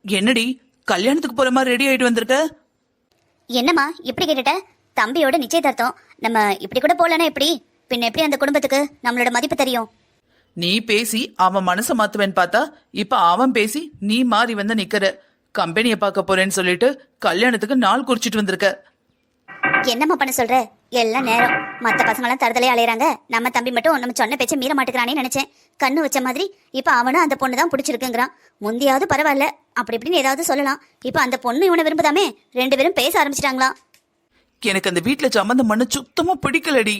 என்னடி கல்யாணத்துக்கு போற மாதிரி ரெடி ஆயிட்டு வந்திருக்க? என்னம்மா இப்படி கேட்டுட்ட? தம்பியோட நிச்சயதார்த்தம், நம்ம இப்படி கூட போலனா எப்படி? பின்ன எப்படி அந்த குடும்பத்துக்கு நம்மளோட மதிப்பு தெரியும்? நீ பேசி அவன் மனசை மாத்துவேன்னு பார்த்தா இப்ப அவன் பேசி நீ மாறி வந்து நிக்கிற. கம்பெனியை பார்க்க போறேன்னு சொல்லிட்டு கல்யாணத்துக்கு நாள் குறிச்சிட்டு வந்திருக்க. என்னம்மா பண்ண சொல்ற? எல்லாம் நேரம். மத்த பசங்களாம் தரதலே அலையறாங்க, நம்ம தம்பி மட்டும் நம்ம சொன்ன பேச்ச மீற மாட்டேங்கிறானே நினைச்சேன். கண்ணு வச்ச மாதிரி இப்ப அவனும் அந்த பொண்ணு தான் பிடிச்சிருக்குங்கிறான். முந்தியாவது பரவாயில்ல, அப்படி இப்படின்னு ஏதாவது சொல்லலாம். இப்ப அந்த பொண்ணு இவனை விரும்புதாமே, 2 பேரும் பேச ஆரம்பிச்சிட்டாங்களாம். எனக்கு அந்த வீட்டுல சம்பந்தம் பண்ண சுத்தமா பிடிக்கலடி.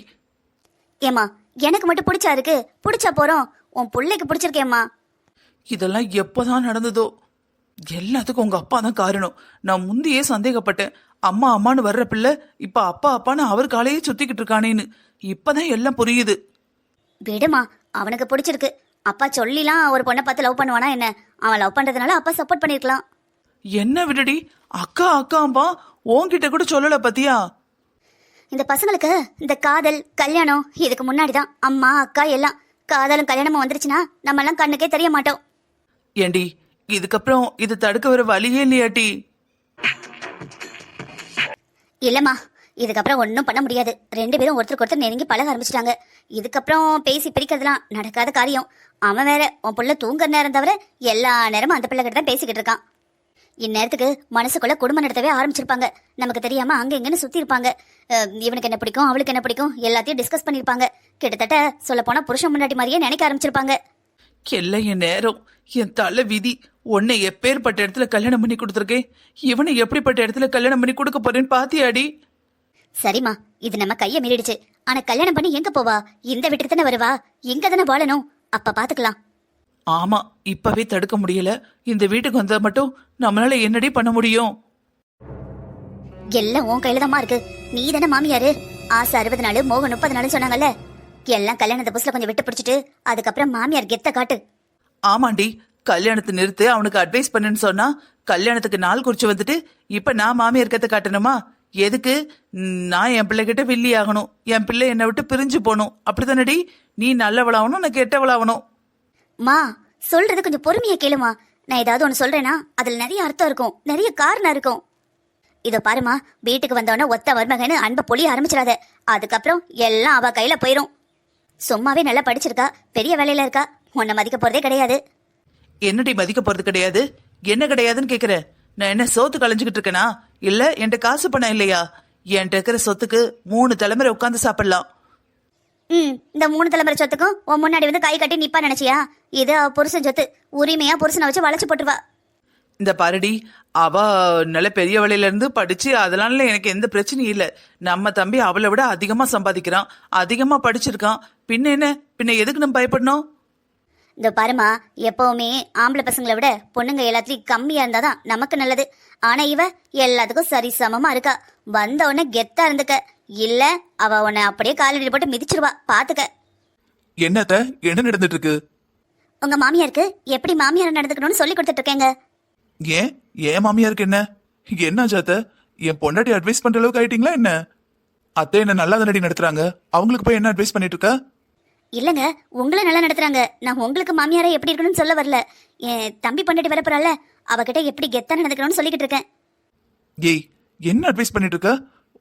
ஏமா எனக்கு மட்டும் பிடிச்சா இருக்கு? பிடிச்சா போறோம், உன் பிள்ளைக்கு பிடிச்சிருக்கேம்மா. இதெல்லாம் எப்பதான் நடந்ததோ? எல்லாத்துக்கும் உங்க அப்பா தான் காரணம். நான் முந்தையே சந்தேகப்பட்டேன். அம்மா அம்மான்னு வர்ற பிள்ளை இப்ப அப்பா அப்பான்னு அவர் காலையே சுத்திக்கிட்டு இருக்கானேன்னு. இப்பதான் எல்லாம் புரியுது. விடுமா, அவனுக்கு பிடிச்சிருக்கு. அப்பா சொல்லிலாம் ஒரு பொண்ணை பார்த்து லவ் பண்ணுவானா என்ன? அவன் லவ் பண்றதுனால அப்பா சப்போர்ட் பண்ணிருக்கலாம். என்ன விடுடி, அக்கா அக்காம்பா உன்கிட்ட கூட சொல்லல பத்தியா? இந்த பசங்களுக்கு இந்த காதல் கல்யாணம் இதுக்கு முன்னாடிதான் அம்மா அக்கா எல்லாம். காதலும் கல்யாணமும் வந்துருச்சுன்னா நம்ம எல்லாம் கண்ணுக்கே தெரிய மாட்டோம். ஏண்டி, இதுக்கப்புறம் இது தடுக்க வர வழியே இல்லையாட்டி? இல்லம்மா, இதுக்கப்புறம் ஒன்றும் பண்ண முடியாது. 2 பேரும் ஒருத்தருக்கு ஒருத்தர் நெருங்கி பழக ஆரம்பிச்சிட்டாங்க. இதுக்கப்புறம் பேசி பிரிக்கிறதுலாம் நடக்காத காரியம். அவன் வேற உன் புள்ள தூங்குற நேரம் தவிர எல்லா நேரமும் அந்த பிள்ளை கிட்ட தான் பேசிக்கிட்டு இருக்கான். இந்நேரத்துக்கு மனசுக்குள்ள குடும்பம் நடத்தவே ஆரம்பிச்சிருப்பாங்க. நமக்கு தெரியாம அங்க எங்கன்னு சுத்தி இருப்பாங்க. இவனுக்கு என்ன பிடிக்கும், அவளுக்கு என்ன பிடிக்கும், எல்லாத்தையும் டிஸ்கஸ் பண்ணிருப்பாங்க. கிட்டத்தட்ட சொல்ல போனா புருஷன் முன்னாடி மாதிரியே நினைக்க ஆரம்பிச்சிருப்பாங்க. எல்லாம் என் நேரம், என் தலை விதி. உன்னை எப்பேற்பட்ட இடத்துல கல்யாணம் பண்ணி கொடுத்துருக்கேன், இவனை எப்படிப்பட்ட இடத்துல கல்யாணம் பண்ணி கொடுக்க போறேன்னு பாத்தியாடி? சரிம்மா, இது நம்ம கைய மீறிடுச்சு. ஆனா கல்யாணம் பண்ணி எங்க போவா? இந்த வீட்டுக்கு தானே வருவா, எங்க தானே வாழணும். அப்ப பாத்துக்கலாம். ஆமா, இப்பவே தடுக்க முடியல. இந்த வீட்டுக்கு வந்தா மட்டும் நம்மளால என்னடி பண்ண முடியும்? எல்லாம் உன் கையில தான்மா இருக்கு. நீ தானே மாமியாரு. ஆசை 60 நாள், மோகம் 30 நாள் சொன்னாங்கல்ல. எல்லாம் கல்யாணத்தை புதுசுல கொஞ்சம் விட்டு பிடிச்சிட்டு அதுக்கப்புறம் மாமியார் கெத்த காட்டு. ஆமாண்டி, கல்யாணத்தை நிறுத்து, அவனுக்கு அட்வைஸ் பண்ணுன்னு சொன்னா கல்யாணத்துக்கு நாள் குறிச்சு வந்துட்டு இப்ப நான் மாமியார் கத்த காட்டணுமா? எதுக்கு? நான் என் பிள்ளைகிட்ட வில்லி ஆகணும், என் பிள்ளை என்னை விட்டு பிரிஞ்சு போகணும். அப்படித்தானடி? நீ நல்லவளாகணும், நான் கெட்டவளாகணும். மா, சொல்றது கொஞ்சம் பொறுமையா கேளுமா. நான் ஏதாவது ஒண்ணு சொல்றேன்னா அதுல நிறைய அர்த்தம் இருக்கும், நிறைய காரணம் இருக்கும். இதோ பாருமா, வீட்டுக்கு வந்தோடனே ஒத்த மருமகன்னு அன்பை பொழிய ஆரம்பிச்சிடாத. அதுக்கப்புறம் எல்லாம் அவ கையில போயிரும். சும்மாவே நல்லா படிச்சிருக்கா, பெரிய வேலையில இருக்கா, உன்னை மதிக்க போறதே கிடையாது. என்னடி மதிக்க போறது கிடையாது? என்ன கிடையாதுன்னு கேக்குற? நான் என்ன சோத்து களைஞ்சுக்கிட்டு இருக்கேனா? இல்ல என்கிட்ட காசு பணம் இல்லையா? என்கிட்ட இருக்கிற சொத்துக்கு 3 தலைமுறை உட்காந்து சாப்பிடலாம். இந்த 3 தலைமுறை சொத்துக்கும் உன் முன்னாடி வந்து கை கட்டி நிப்பா நினைச்சியா? இது அவ புருஷன் சொத்து, உரிமையா புருஷனை வச்சு வளைச்சு போட்டுருவா. இந்த பாரடி, அவ நல்ல பெரிய வேலையில இருந்து படிச்சு அதனால எனக்கு எந்த பிரச்சனையும் இல்ல. நம்ம தம்பி அவளை விட அதிகமா சம்பாதிக்கிறான், அதிகமா படிச்சிருக்கான். பின்ன என்ன? பின்ன எதுக்கு நம்ம பயப்படணும்? இந்த பாருமா, எப்பவுமே ஆம்பளை பசங்களை விட பொண்ணுங்க எல்லாத்துலயும் கம்மியா இருந்தாதான் நமக்கு நல்லது. ஆனா இவ எல்லாத்துக்கும் சரி சமமா இருக்கா. வந்த உடனே கெத்தா இருந்துக்க, இல்ல அவ உன்னை அப்படியே காலடி போட்டு மிதிச்சிருவா, பாத்துக்க. என்னத்த என்ன நடந்துட்டு இருக்கு? உங்க மாமியாருக்கு எப்படி மாமியார் நடந்துக்கணும்னு சொல்லி கொடுத்துட்டு இருக்கேங்க. ஏன் மாமியாருக்கு என்ன என்ன ஜாத்த? என் பொண்டாட்டி அட்வைஸ் பண்ற அளவுக்கு ஆயிட்டீங்களா என்ன? அத்தை என்ன நல்லா தானடி நடத்துறாங்க, அவங்களுக்கு போய் என்ன அட்வைஸ் பண்ணிட்டு இருக்க? இல்லங்க, உங்களை நல்லா நடத்துறாங்க. நான் உங்களுக்கு மாமியாரை எப்படி இருக்கணும்னு சொல்ல வரல. என் தம்பி பொண்டாட்டி வரப்போறால, அவகிட்ட எப்படி கெத்தா நடந்துக்கணும்னு சொல்லிக்கிட்டு இருக்கேன். ஏய், என்ன அட்வைஸ் பண்ணிட்டு இருக்க?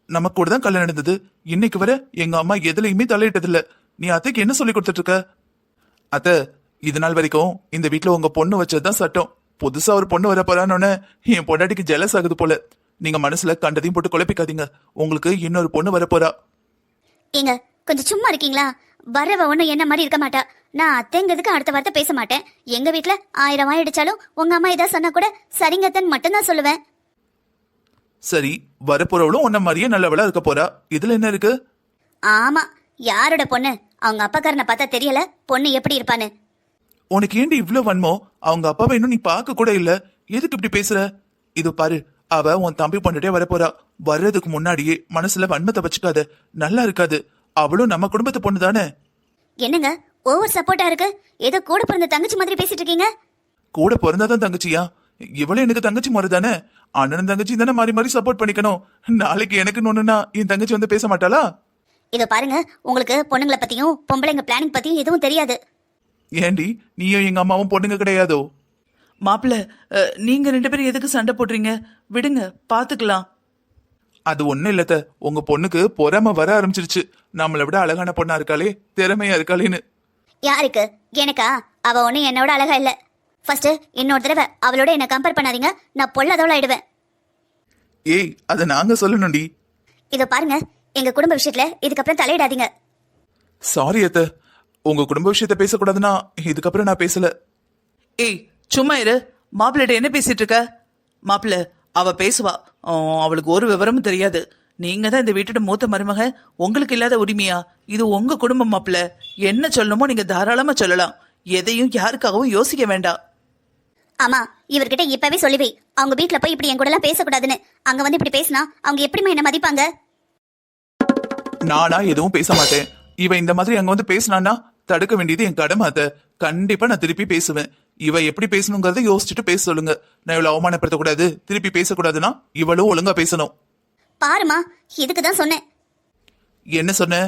நமக்கு கூட தான் கல்யாணம் நடந்தது. இன்னைக்கு வர எங்க அம்மா எதுலையுமே தலையிட்டது இல்ல. நீ அத்தைக்கு என்ன சொல்லி கொடுத்துட்டு இருக்க? அத்தை, இது நாள் வரைக்கும் இந்த வீட்டுல உங்க பொண்ணு வச்சதுதான் சட்டம். புதுசா ஒரு பொண்ணு வர போறான்னு என் பொண்டாட்டிக்கு ஜெலஸ் ஆகுது போல. நீங்க மனசுல கண்டதையும் போட்டு குழப்பிக்காதீங்க. உங்களுக்கு இன்னொரு பொண்ணு வர போறா. ஏங்க, கொஞ்சம் சும்மா இருக்கீங்களா? வரவ ஒண்ணு என்ன மாதிரி இருக்க மாட்டா. நான் அத்தைங்கிறதுக்கு அடுத்த வார்த்தை பேச மாட்டேன். எங்க வீட்டுல 1000 வாய் அடிச்சாலும் உங்க அம்மா ஏதாவது சொன்னா கூட சரிங்கத்தன் மட்டும்தான் சொல்லுவேன். சரி, வரப்போறவளும் உன்ன மாதிரியே நல்லவளா இருக்க போறா. இதுல என்ன இருக்கு? ஆமா, யாரோட பொண்ணு? அவங்க அப்பாக்காரனை பார்த்தா தெரியல பொண்ணு எப்படி இருப்பான்னு. உனக்கு ஏண்டி இவ்வளவு வன்மோ? அவங்க அப்பாவை இன்னும் நீ பார்க்க கூட இல்ல, எதுக்கு இப்படி பேசுற? இது பாரு, அவ உன் தம்பி பொண்ணுட்டே வரப்போறா. வர்றதுக்கு முன்னாடியே மனசுல வன்மத்தை வச்சுக்காத, நல்லா இருக்காது. அவளும் நம்ம குடும்பத்து பொண்ணு தானே. என்னங்க ஓவர் சப்போர்ட்டா இருக்கு? ஏதோ கூட பிறந்த தங்கச்சி மாதிரி பேசிட்டு இருக்கீங்க. கூட பிறந்தாதான் தங்கச்சியா? இவளும் எனக்கு தங்கச்சி மாதிரி தானே. அண்ணனும் தங்கச்சி தானே மாறி மாறி சப்போர்ட் பண்ணிக்கணும். நாளைக்கு எனக்கு ஒண்ணுன்னா என் தங்கச்சி வந்து பேச மாட்டாளா? இதோ பாருங்க, உங்களுக்கு பொண்ணுங்களை பத்தியும் பொம்பளைங்க பிளானிங் பத்தியும் எதுவும் தெரியாது. ஏண்டி, நீயும் எங்க அம்மாவும் பொண்ணுங்க கிடையாதோ? மாப்பிள்ள நீங்க 2 பேரும் எதுக்கு சண்டை போடுறீங்க? விடுங்க, பாத்துக்கலாம். அது ஒண்ணும் இல்லத்த, உங்க பொண்ணுக்கு பொறாம வர ஆரம்பிச்சிருச்சு. நம்மளை விட அழகான பொண்ணா இருக்காளே, திறமையா இருக்காளேன்னு. யாருக்கு? எனக்கா? அவ ஒன்னும் என்னோட அழகா இல்ல. ஃபர்ஸ்ட் இன்னொரு தடவை அவளோட என்ன கம்பேர் பண்ணாதீங்க, நான் பொல்லாதவள ஆயிடுவேன். ஏய், அத நாங்க சொல்லணும்டி. இதோ பாருங்க, எங்க குடும்ப விஷயத்துல இதுக்கப்புறம் தலையிடாதீங்க. சாரி அத்த, உங்க குடும்ப விஷயத்த பேசக்கூடாதுன்னா இதுக்கப்புறம் நான் பேசல. ஏய் சும்மா இரு. மாப்பிள்ளைகிட்ட என்ன பேசிட்டு இருக்க? மாப்பிள்ள, அவ பேசுவா. அவளுக்கு ஒரு விவரமும் தெரியாது. நீங்க தான் இந்த வீட்டோட மூத்த மருமக. உங்களுக்கு இல்லாத உரிமையா? இது உங்க குடும்பம் மாப்பிள்ள. என்ன சொல்லணுமோ நீங்க தாராளமா சொல்லலாம். எதையும் யாருக்காகவும் யோசிக்க வேண்டாம். ஆமா, இவர்கிட்ட இப்பவே சொல்லிவை, அவங்க வீட்ல போய் இப்படி என் கூட எல்லாம் பேசக்கூடாதுன்னு. அங்க வந்து இப்படி பேசினா அவங்க எப்படிமா என்ன மதிப்பாங்க? நானா எதுவும் பேச மாட்டேன். இவ இந்த மாதிரி அங்க வந்து பேசினான்னா தடுக்க வேண்டியது என் கடமை அத்த. கண்டிப்பா நான் திருப்பி பேசுவேன். இவ எப்படி பேசணுங்கிறத யோசிச்சுட்டு பேச சொல்லுங்க. நான் இவளை அவமானப்படுத்தக்கூடாது, திருப்பி பேசக்கூடாதுன்னா இவளும் ஒழுங்கா பேசணும். பாருமா, இதுக்குதான் சொன்னேன். என்ன சொன்ன?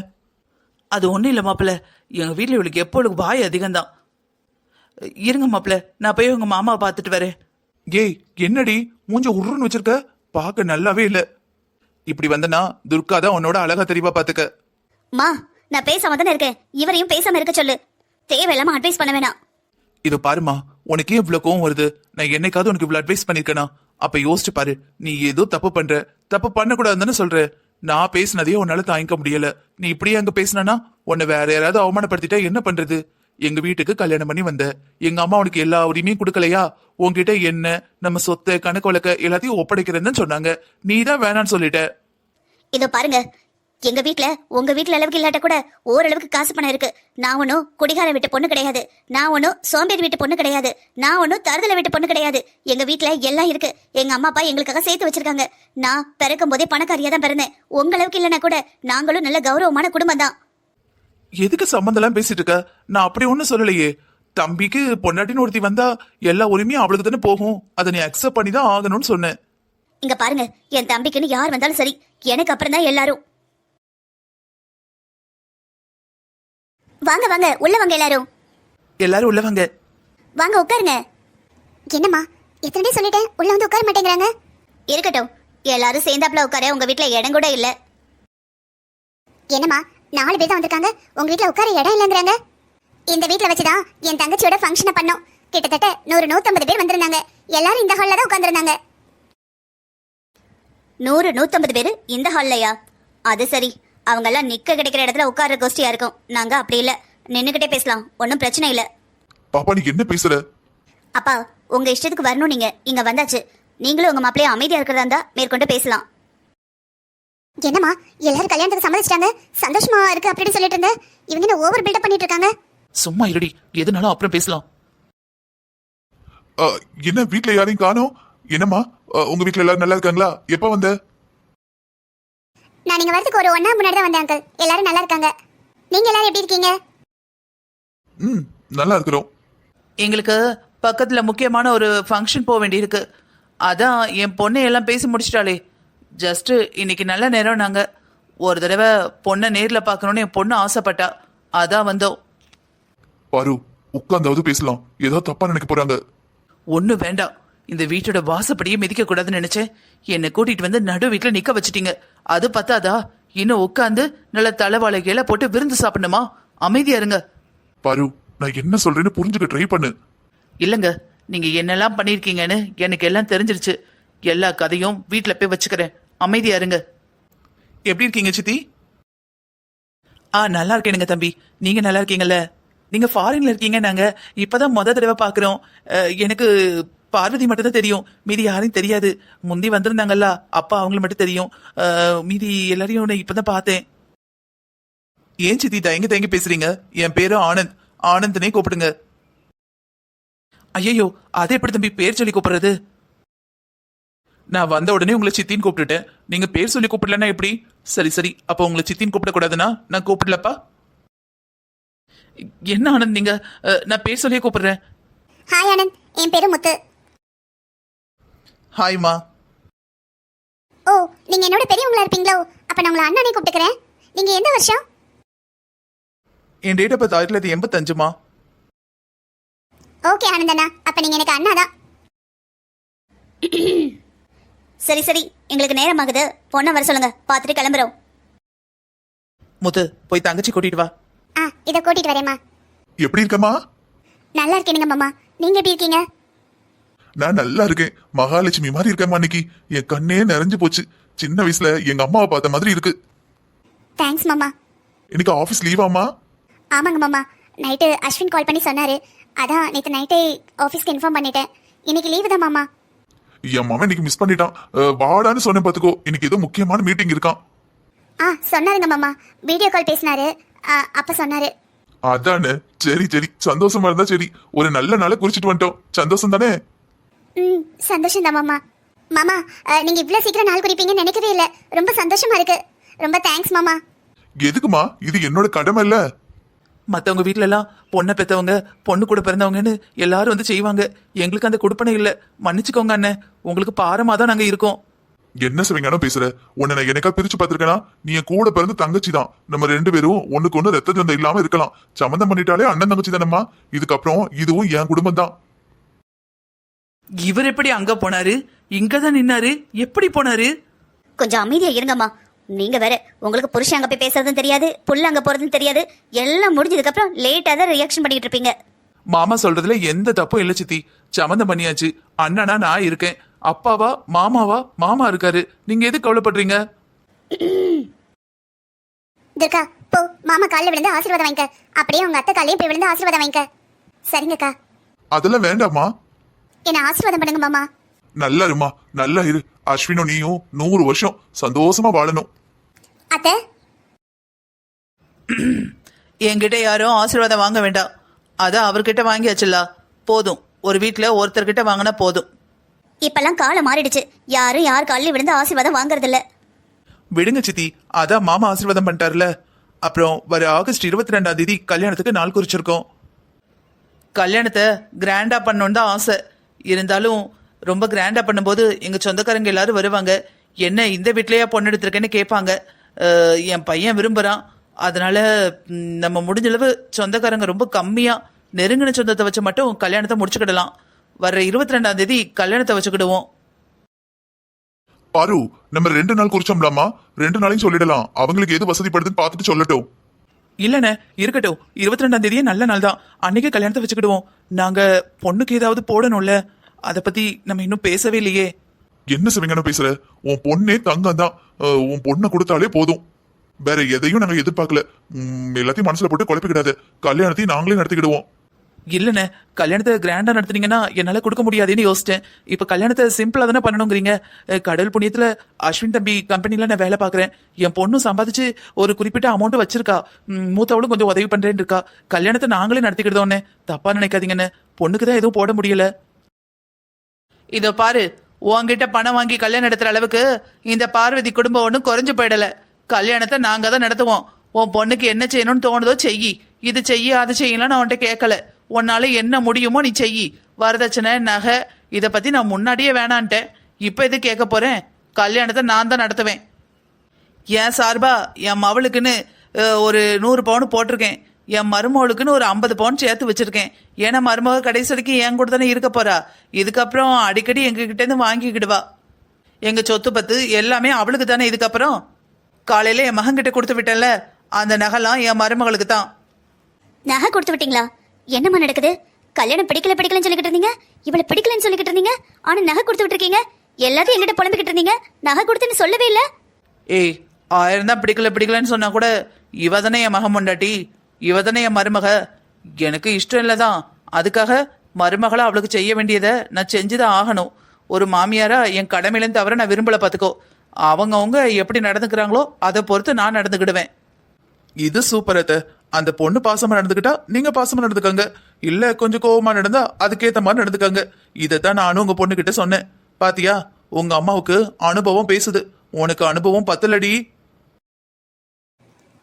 அது ஒண்ணும் இல்ல மாப்பிள்ள, எங்க வீட்டுல இவளுக்கு எப்பொழுது வாய் அதிகம்தான். இருங்க மாப்பிள்ள, நான் போய் உங்க மாமாவை பார்த்துட்டு வரேன். ஏய், என்னடி மூஞ்ச உருன்னு வச்சிருக்க? பார்க்க நல்லாவே இல்ல. இப்படி வந்தனா துர்கா தான் உன்னோட அழகா தெரியவா பாத்துக்க. மா, நான் பேசாம தானே இருக்கேன், இவரையும் பேசாம இருக்க சொல்லு. தேவையில்லாம அட்வைஸ் பண்ண வேணாம். இது பாருமா, உனக்கே இவ்வளவு கோவம் வருது. நான் என்னைக்காவது உனக்கு இவ்வளவு அட்வைஸ் பண்ணிருக்கேனா? அப்ப யோசிச்சு பாரு, நீ ஏதோ தப்பு பண்ற. தப்பு பண்ணக்கூடாதுன்னு சொல்ற. நான் பேசினதையே உன்னால தாங்கிக்க முடியல. நீ இப்படியே அங்க பேசினா உன்னை வேற யாராவது அவமானப்படுத்திட்டா என்ன பண்றது? எங்க வீட்டுக்கு கல்யாணம் பண்ணி வந்த, எங்க அம்மா உனக்கு எல்லா உரிமையும் கொடுக்கலையா? உன்கிட்ட என்ன நம்ம சொத்தை கணக்கு வழக்க எல்லாத்தையும் ஒப்படைக்கிறேன்னு சொன்னாங்க. நீ தான் வேணான்னு சொல்லிட்ட. இதோ பாருங்க, எங்க வீட்ல உங்க வீட்ல அளவுக்கு இல்லாட்ட கூட ஓரளவுக்கு காசு பணம் இருக்கு. நான் ஒன்னும் குடிகார வீட்டு பொண்ணு கிடையாது. நான் ஒன்னும் சோம்பேறி வீட்டு பொண்ணு கிடையாது. நான் ஒன்னும் தருதல வீட்டு பொண்ணு கிடையாது. எங்க வீட்ல எல்லாம் இருக்கு. எங்க அம்மா அப்பா எங்களுக்காக சேர்த்து வச்சிருக்காங்க. நான் பிறக்கும் போதே பணக்காரியா தான் பிறந்தேன். உங்க அளவுக்கு இல்லைன்னா கூட நாங்களும் நல்ல கௌரவமான குடும்பம் தான். எதுக்கு சம்பந்தம் எல்லாம் பேசிட்டு இருக்க? நான் அப்படி ஒண்ணும் சொல்லலையே. தம்பிக்கு பொண்டாட்டின்னு ஒருத்தி வந்தா எல்லா உரிமையும் அவளுக்கு தானே போகும். அதை நீ அக்செப்ட் பண்ணி தான் ஆகணும்னு சொன்னேன். இங்க பாருங்க, என் தம்பிக்குன்னு யார் வந்தாலும் சரி, எனக்கு அப்புறம் தான் எல்லாரும். வாங்க வாங்க, உள்ள வாங்க எல்லாரும். எல்லாரும் உள்ள வாங்க. வாங்க உட்காருங்க. என்னம்மா, எத்தனை சொல்லிட்டேன், உள்ள வந்து உட்கார மாட்டேங்கிறாங்க. இருக்கட்டும், எல்லாரும் சேர்ந்தாப்புல உட்கார உங்க வீட்ல இடம் கூட இல்ல. என்னம்மா, 4 பேர் தான் வந்திருக்காங்க, உங்க வீட்ல உட்கார இடம் இல்லைங்கிறாங்க. இந்த வீட்ல வச்சுதான் என் தங்கச்சியோட ஃபங்க்ஷனை பண்ணோம். கிட்டத்தட்ட 100-150 பேர் வந்திருந்தாங்க. எல்லாரும் இந்த ஹால்ல தான் உட்கார்ந்துருந்தாங்க. 100-150 பேர் இந்த ஹால்லையா? அது சரி, அவங்க எல்லாம் நிக்க கிடைக்கிற இடத்துல உட்கார்ற கோஷ்டியா இருக்கும். நாங்க அப்படி இல்ல, நின்னுகிட்டே பேசலாம், ஒன்னும் பிரச்சனை இல்ல. பாப்பா, நீ என்ன பேசுற? அப்பா, உங்க இஷ்டத்துக்கு வரணும். நீங்க இங்க வந்தாச்சு. நீங்களும் உங்க மாப்பிள்ளைய அமைதியா இருக்கிறதா இருந்தா மேற்கொண்டு பேசலாம். என்னம்மா, எல்லாரும் கல்யாணத்துக்கு சம்மதிச்சிட்டாங்க, சந்தோஷமா இருக்கு அப்படின்னு சொல்லிட்டு இருந்த இவங்க என்ன ஓவர் பில்டப் பண்ணிட்டு இருக்காங்க? சும்மா இருடி, எதுனாலும் அப்புறம் பேசலாம். என்ன வீட்ல யாரையும் காணோம்? என்னம்மா, உங்க வீட்ல எல்லாரும் நல்லா இருக்காங்களா? எப்ப வந்த? நான் நீங்க வரதுக்கு ஒரு 1 hour முன்னாடி தான் வந்தேன் அங்கிள். எல்லாரும் நல்லா இருக்காங்க. நீங்க எல்லாரும் எப்படி இருக்கீங்க? நல்லா இருக்கிறோம். எங்களுக்கு பக்கத்துல முக்கியமான ஒரு ஃபங்க்ஷன் போக வேண்டியிருக்கு. அதான் என் பொண்ணை எல்லாம் பேசி முடிச்சிட்டாளே. ஜஸ்ட் இன்னைக்கு நல்ல நேரம். நாங்க ஒரு தடவை பொண்ணை நேர்ல பார்க்கணும்னு என் பொண்ணு ஆசைப்பட்டா, அதான் வந்தோம். பாரு, உட்கார்ந்தாவது பேசலாம். ஏதோ தப்பா நினைக்க போறாங்க. ஒன்னும் வேண்டாம். இந்த வீட்டோட வாசப்படியே மிதிக்க கூடாதுன்னு நினைச்சேன். என்னை கூட்டிட்டு வந்து நடு வீட்டுல நிக்க வச்சிட்டீங்க. அது பத்தாதா, இன்னும் உட்காந்து நல்ல தலைவாழைகளை போட்டு விருந்து சாப்பிடணுமா? அமைதியா இருங்க. பாரு, நான் என்ன சொல்றேன்னு புரிஞ்சுக்க ட்ரை பண்ணு. இல்லங்க, நீங்க என்னெல்லாம் பண்ணிருக்கீங்கன்னு எனக்கு எல்லாம் தெரிஞ்சிருச்சு. எல்லா கதையும் வீட்டுல போய் வச்சுக்கிறேன். அமைதியா இருங்க. எப்படி இருக்கீங்க சித்தி? நல்லா இருக்கேனுங்க தம்பி. நீங்க நல்லா இருக்கீங்கல்ல? நீங்க ஃபாரின்ல இருக்கீங்க. நாங்க இப்பதான் தடவை பாக்குறோம். எனக்கு பார்வதி மட்டும் தான் தெரியும், மீதி யாரையும் தெரியாது. முந்தி வந்திருந்தாங்கல்ல, அப்பா அவங்களுக்கு மட்டும் தெரியும். மீதி எல்லாரையும் நான் இப்பதான் பார்த்தேன். ஏன் சித்தி தயங்கி தயங்கி பேசுறீங்க? என் பேரு ஆனந்த். ஆனந்த்னே கூப்பிடுங்க. ஐயோ, அதை எப்படி தம்பி பேர் சொல்லி கூப்பிடுறது? நான் வந்த உடனே உங்களை சித்தின்னு கூப்பிட்டுட்டேன். நீங்க பேர் சொல்லி கூப்பிடலன்னா எப்படி? சரி சரி, அப்ப உங்களை சித்தின்னு கூப்பிடக்கூடாதுன்னா நான் கூப்பிடலப்பா. என்ன ஆனந்த் நீங்க? நான் பேர் சொல்லியே கூப்பிடுறேன். ஹாய் ஆனந்த், என் பேரு முத்து. ஹாய்மா. ஓ, நீங்க என்னோட பெரியவங்களா இருப்பீங்களோ? அப்ப நான் உங்களை அண்ணானே கூப்பிட்டுக்கிறேன். நீங்க எந்த வருஷம்? என் டேட் ஆஃப் பர்த் 1985மா. ஓகே ஆனந்தண்ணா, அப்ப நீங்க எனக்கு அண்ணா தான். சரி சரி, எங்களுக்கு நேரமாகுது, பொண்ணை வர சொல்லுங்க, பார்த்துட்டு கிளம்புறோம். முத்து போய் தங்கச்சி கூட்டிட்டு வா. இதை கூட்டிட்டு வரேம்மா. எப்படி இருக்கம்மா? நல்லா இருக்கேனுங்க மாமா, நீங்க எப்படி இருக்கீங்க? நான் நல்லா இருக்கேன். மகாலட்சுமி மாதிரி இருக்கேம்மா. இன்னைக்கு என் கண்ணே நிறைஞ்சு போச்சு. சின்ன வயசுல எங்க அம்மாவை பார்த்த மாதிரி இருக்கு. தேங்க்ஸ் மாமா. இன்னைக்கு ஆபீஸ் லீவாமா? ஆமாங்க மாமா, நைட்டு அஸ்வின் கால் பண்ணி சொன்னாரு, அதான் நேற்று நைட்டே ஆஃபீஸ்க்கு இன்ஃபார்ம் பண்ணிட்டேன். இன்னைக்கு லீவு தான் மாமா. என் மாமன் இன்னைக்கு மிஸ் பண்ணிட்டான். வாடான்னு சொன்னேன் பாத்துக்கோ. இன்னைக்கு ஏதோ முக்கியமான மீட்டிங் இருக்கான். சொன்னாருங்க மாமா, வீடியோ கால் பேசினாரு, அப்ப சொன்னாரு. அதானே, சரி சரி, சந்தோஷமா இருந்தா சரி. ஒரு நல்ல நாளை குறிச்சிட்டு வந்துட்டோம். சந்தோஷம் தானே? சந்தோஷம் தான் மாமா. மாமா, நீங்க இவ்வளவு சீக்கிரம் நாள் குறிப்பீங்கன்னு நினைக்கவே இல்லை. ரொம்ப சந்தோஷமா இருக்கு. ரொம்ப தேங்க்ஸ் மாமா. எதுக்குமா? இது என்னோட கடமை இல்ல? மத்தவங்க வீட்ல எல்லாம் பொண்ணை பெத்தவங்க, பொண்ணு கூட பிறந்தவங்கன்னு எல்லாரும் வந்து செய்வாங்க. எங்களுக்கு அந்த கொடுப்பனை இல்ல, மன்னிச்சுக்கோங்க அண்ணே. உங்களுக்கு பாரமா தான் நாங்க இருக்கோம். என்ன சிவஞானம் பேசுற? உன்னை நான் எனக்கா பிரிச்சு பாத்திருக்கேனா? நீ என் கூட பிறந்து தங்கச்சி தான். நம்ம ரெண்டு பேரும் ஒண்ணுக்கு ஒண்ணு ரத்த சொந்தம் இல்லாம இருக்கலாம். சம்மந்தம் பண்ணிட்டாலே அண்ணன் தங்கச்சி தானம்மா. இதுக்கப்புறம் இதுவும் என் குடும்பம் தான். இவர் எப்படி அங்க போனாரு? இங்கதான் நின்னாரு, எப்படி போனாரு? கொஞ்சம் அமைதியா இருங்கம்மா. நீங்க வேற, உங்களுக்கு புருஷன் அங்க போய் பேசுறதும் தெரியாது, புள்ள அங்க போறதும் தெரியாது. எல்லாம் முடிஞ்சதுக்கு அப்புறம் லேட்டா தான் ரியாக்ஷன் பண்ணிட்டு இருப்பீங்க. மாமா சொல்றதுல எந்த தப்பும் இல்ல சித்தி. சம்மந்தம் பண்ணியாச்சு. அண்ணனா நான் இருக்கேன், அப்பாவா மாமாவா மாமா இருக்காரு. நீங்க எது கவலைப்படுறீங்க? துர்கா, போ மாமா காலில் விழுந்து ஆசீர்வாதம் வாங்கிக்க. அப்படியே உங்க அத்தை காலையும் போய் விழுந்து ஆசீர்வாதம் வாங்கிக்க. சரிங்கக்கா. அதெல்லாம் வேண்டாமா? என்ன ஆசீர்வாதம் பண்ணுங்க மாமா. நல்லா இருமா, நல்லா இரு. அஸ்வினும் நீயும் 100 வருஷம் சந்தோஷமா வாழணும். அத்தை, என்கிட்ட யாரும் ஆசீர்வாதம் வாங்க வேண்டாம். அதான் அவர்கிட்ட வாங்கியாச்சுல, போதும். ஒரு வீட்டுல ஒருத்தர்கிட்ட வாங்கினா போதும். இப்பெல்லாம் காலம் மாறிடுச்சு, யாரும் யார் காலில் விழுந்து ஆசீர்வாதம் வாங்குறது இல்ல. விடுங்க சித்தி, அதான் மாமா ஆசீர்வாதம் பண்ணிட்டார்ல. அப்புறம் வர ஆகஸ்ட் 22ஆம் தேதி கல்யாணத்துக்கு நாள் குறிச்சிருக்கோம். கல்யாணத்தை கிராண்டா பண்ணணும்னு தான் ஆசை. இருந்தாலும் ரொம்ப கிராண்டா பண்ணும்போது எங்க சொந்தக்காரங்க எல்லாரும் வருவாங்க. என்ன இந்த வீட்லயா பொண்ணு எடுத்திருக்கேன்னு கேட்பாங்க. என் பையன் விரும்புறான். அதனால நம்ம முடிஞ்சளவு சொந்தக்காரங்க ரொம்ப கம்மியா நெருங்கின சொந்தத்தை வச்சு மட்டும் கல்யாணத்தை முடிச்சுக்கிடலாம். வர்ற 22ஆம் தேதி கல்யாணத்தை வச்சுக்கிடுவோம். பாரு, நம்ம 2 நாள் குறிச்சோம்லாமா? 2 நாளையும் சொல்லிடலாம். அவங்களுக்கு எது வசதிப்படுதுன்னு பார்த்துட்டு சொல்லட்டும். இல்லண்ணே, இருக்கட்டும். 22ஆம் தேதியே நல்ல நாள் தான். அன்னைக்கே கல்யாணத்தை வச்சுக்கிடுவோம். நாங்க பொண்ணுக்கு ஏதாவது போடணும்ல, அதை பத்தி நம்ம இன்னும் பேசவே இல்லையே. என்ன சிவஞானம் பேசுற? உன் பொண்ணே தங்கம் தான். உன் பொண்ணை கொடுத்தாலே போதும். வேற எதையும் நாங்க எதிர்பார்க்கல. எல்லாத்தையும் மனசுல போட்டு குழப்பிக்கிடாது. கல்யாணத்தையும் நாங்களே நடத்திக்கிடுவோம். இல்லண்ணே, கல்யாணத்தை கிராண்டா நடத்துனீங்கன்னா என்னால கொடுக்க முடியாதுன்னு யோசிச்சேன். இப்ப கல்யாணத்தை சிம்பிளா தானே பண்ணணுங்கிறீங்க. கடல் புண்ணியத்துல அஸ்வின் தம்பி கம்பெனில நான் வேலை பாக்குறேன். என் பொண்ணும் சம்பாதிச்சு ஒரு குறிப்பிட்ட அமௌண்ட் வச்சிருக்கா. மூத்தவளும் கொஞ்சம் உதவி பண்றேன்னு இருக்கா. கல்யாணத்தை நாங்களே நடத்திக்கிடுதோன்னே, தப்பா நினைக்காதீங்கன்னு. பொண்ணுக்கு தான் எதுவும் போட முடியல. இதோ பாரு, உன்கிட்ட பணம் வாங்கி கல்யாணம் நடத்துற அளவுக்கு இந்த பார்வதி குடும்பம் ஒன்றும் குறைஞ்சு போயிடல. கல்யாணத்தை நாங்க தான் நடத்துவோம். உன் பொண்ணுக்கு என்ன செய்யணும்னு தோணுதோ செய்யி. இது செய்ய அது செய்யலாம் நான் உன்கிட்ட கேட்கல. உன்னால என்ன முடியுமோ நீ செய்யி. வரதட்சணை, நகை, இதை பத்தி நான் முன்னாடியே வேணான்ட்டேன். இப்ப எது கேட்க போறேன்? கல்யாணத்தை நான் தான் நடத்துவேன். என் சார்பா என் மவளுக்குன்னு ஒரு 100 பவுன் போட்டிருக்கேன். என் மருமகளுக்குன்னு ஒரு 50 பவுன் சேர்த்து வச்சிருக்கேன். ஏன்னா மருமக கடைசி வரைக்கும் என் கூட தானே இருக்க போறா. இதுக்கப்புறம் அடிக்கடி எங்ககிட்ட இருந்து வாங்கிக்கிடுவா. எங்க சொத்து பத்து எல்லாமே அவளுக்கு தானே. இதுக்கப்புறம் காலையில என் மகன் கிட்ட கொடுத்து விட்டேன்ல, அந்த நகைலாம் என் மருமகளுக்கு தான். நகை கொடுத்து விட்டீங்களா? என்னம்மா நடக்குது? கல்யாணம் பிடிக்கலன்னு சொல்லிக்கிட்டு இருந்தீங்க, இவளை பிடிக்கலன்னு சொல்லிக்கிட்டு இருந்தீங்க. ஆனா நகை கொடுத்து விட்டுருக்கீங்க. எல்லாத்தையும் எங்கிட்ட புலம்பிக்கிட்டு இருந்தீங்க. நகை கொடுத்துன்னு சொல்லவே இல்லை. ஏய், 1000 தான் பிடிக்கலன்னு சொன்னா கூட இவ தானே என் மகன் பொண்டாட்டி, இவ தானே என் மருமக. எனக்கு இஷ்டம் இல்லதான். அதுக்காக மருமகளை அவளுக்கு செய்ய வேண்டியதை நான் செஞ்சுதான் ஆகணும். ஒரு மாமியாரா என் கடமையிலேருந்து தவிர நான் விரும்பல. பார்த்துக்கோ, அவங்க எப்படி நடந்துக்கிறாங்களோ அதை பொறுத்து நான் நடந்துக்கிடுவேன். இது சூப்பர் அத்தை. அந்த பொண்ணு பாசமா நடந்துக்கிட்டா நீங்க பாசமா நடந்துக்கங்க. இல்ல கொஞ்சம் கோவமா நடந்தா அதுக்கேத்த மாதிரி நடந்துக்கங்க. இதைத்தான் நானும் உங்க பொண்ணு கிட்ட சொன்னேன். பாத்தியா, உங்க அம்மாவுக்கு அனுபவம் பேசுது. உனக்கு அனுபவம் பத்தலடி.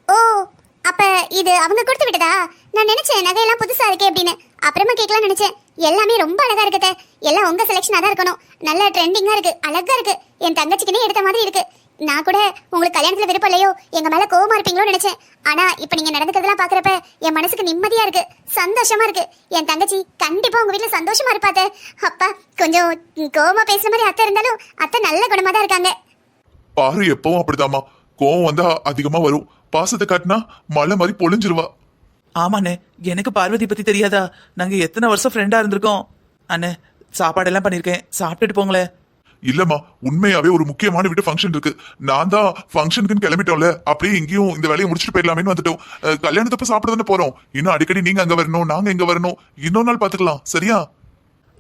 ஓ, அப்ப இது அவங்க கொடுத்து விட்டதா? நான் நினைச்சேன் நகையெல்லாம் புதுசா இருக்கே அப்படின்னு. அப்புறமா கேட்கலாம் நினைச்சேன். எல்லாமே ரொம்ப அழகா இருக்குதே. எல்லாம் உங்க செலெக்ஷனா தான் இருக்கணும். நல்ல ட்ரெண்டிங்கா இருக்கு, அழகா இருக்கு. என் தங்கச்சிக்குனே எடுத்த மாதிரி இருக்கு. நான் கூட உங்களுக்கு கல்யாணத்துல விருப்பம் இல்லையோ எங்க மேல கோவமா இருப்பீங்களோன்னு நினைச்சேன். ஆனா இப்ப நீங்க நடந்துக்கிறதெல்லாம் பாக்குறப்ப என் மனசுக்கு நிம்மதியா இருக்கு, சந்தோஷமா இருக்கு. என் தங்கச்சி கண்டிப்பா உங்க வீட்டுல சந்தோஷமா இருப்பாத்த. அப்பா கொஞ்சம் கோவமா பேசுற மாதிரி அத்தை இருந்தாலும் அத்தை நல்ல குணமா தான் இருக்காங்க. பாரு எப்பவும் அப்படிதாம்மா, கோவம் வந்தா அதிகமா வரும், பாசத்தை காட்டினா மழை மாதிரி பொழிஞ்சிருவா. ஆமாண்ணே, எனக்கு பார்வதி பத்தி தெரியாதா? நாங்க எத்தனை வருஷம் ஃப்ரெண்டா இருந்திருக்கோம். அண்ணே, சாப்பாடெல்லாம் பண்ணிருக்கேன், சாப்பிட்டுட்டு போங்களேன். இல்லம்மா, உண்மையாவே ஒரு முக்கியமான வீட்டு ஃபங்க்ஷன் இருக்கு. நான் தான் ஃபங்க்ஷனுக்குன்னு கிளம்பிட்டோம்ல, அப்படியே இங்கேயும் இந்த வேலையை முடிச்சுட்டு போயிடலாமேன்னு வந்துட்டோம். கல்யாணத்தப்ப சாப்பிட தானே போறோம், இன்னும் அடிக்கடி நீங்க அங்க வரணும், நாங்க இங்க வரணும். இன்னொரு நாள் பாத்துக்கலாம், சரியா?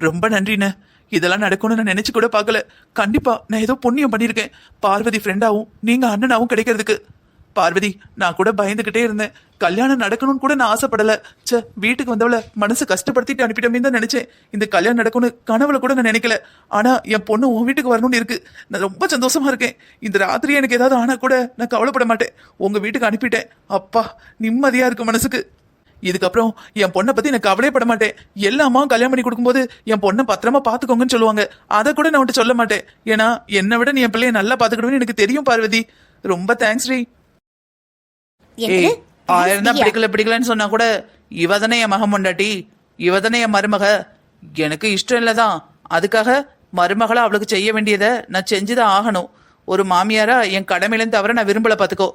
ரொம்ப நன்றிண்ணே. இதெல்லாம் நடக்கும்னு நான் நினைச்சு கூட பார்க்கல. கண்டிப்பா நான் ஏதோ புண்ணியம் பண்ணியிருக்கேன், பார்வதி ஃப்ரெண்டாவும் நீங்க அண்ணனாவும் கிடைக்கிறதுக்கு. பார்வதி, நான் கூட பயந்துகிட்டே இருந்தேன். கல்யாணம் நடக்கணும்னு கூட நான் ஆசைப்படல. ச்சே, வீட்டுக்கு வந்தவள மனசு கஷ்டப்படுத்திட்டு அனுப்பிட்டோமே தான் நினைச்சேன். இந்த கல்யாணம் நடக்கும்னு கனவுல கூட நான் நினைக்கல. ஆனா என் பொண்ணு உன் வீட்டுக்கு வரணும்னு இருக்கு. நான் ரொம்ப சந்தோஷமா இருக்கேன். இந்த ராத்திரி எனக்கு ஏதாவது ஆனா கூட நான் கவலைப்பட மாட்டேன். உங்க வீட்டுக்கு அனுப்பிட்டேன். அப்பா, நிம்மதியா இருக்கு மனசுக்கு. இதுக்கப்புறம் என் பொண்ணை பத்தி நான் கவலையே பட மாட்டேன். எல்லா அம்மாவும் கல்யாணம் பண்ணி கொடுக்கும்போது என் பொண்ணை பத்திரமா பாத்துக்கோங்கன்னு சொல்லுவாங்க. அதை கூட நான் உன்கிட்ட சொல்ல மாட்டேன். ஏன்னா என்னை விட நீ என் பிள்ளைய நல்லா பாத்துக்கிடுவேன்னு எனக்கு தெரியும் பார்வதி. ரொம்ப தேங்க்ஸ் ரீ. ஏய், 1000 தான் பிடிக்கலன்னு சொன்னா கூட இவதானே என் மகன் பொண்டாட்டி, இவதானே என் மருமக. எனக்கு இஷ்டம் இல்லதான், அதுக்காக மருமகளை அவளுக்கு செய்ய வேண்டியதை நான் செஞ்சுதான் ஆகணும். ஒரு மாமியாரா என் கடமையிலேருந்து தவிர நான் விரும்பல. பாத்துக்கோ,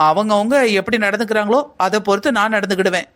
அவங்கவுங்க எப்படி நடந்துக்கிறாங்களோ அதை பொறுத்து நான் நடந்துக்கிடுவேன்.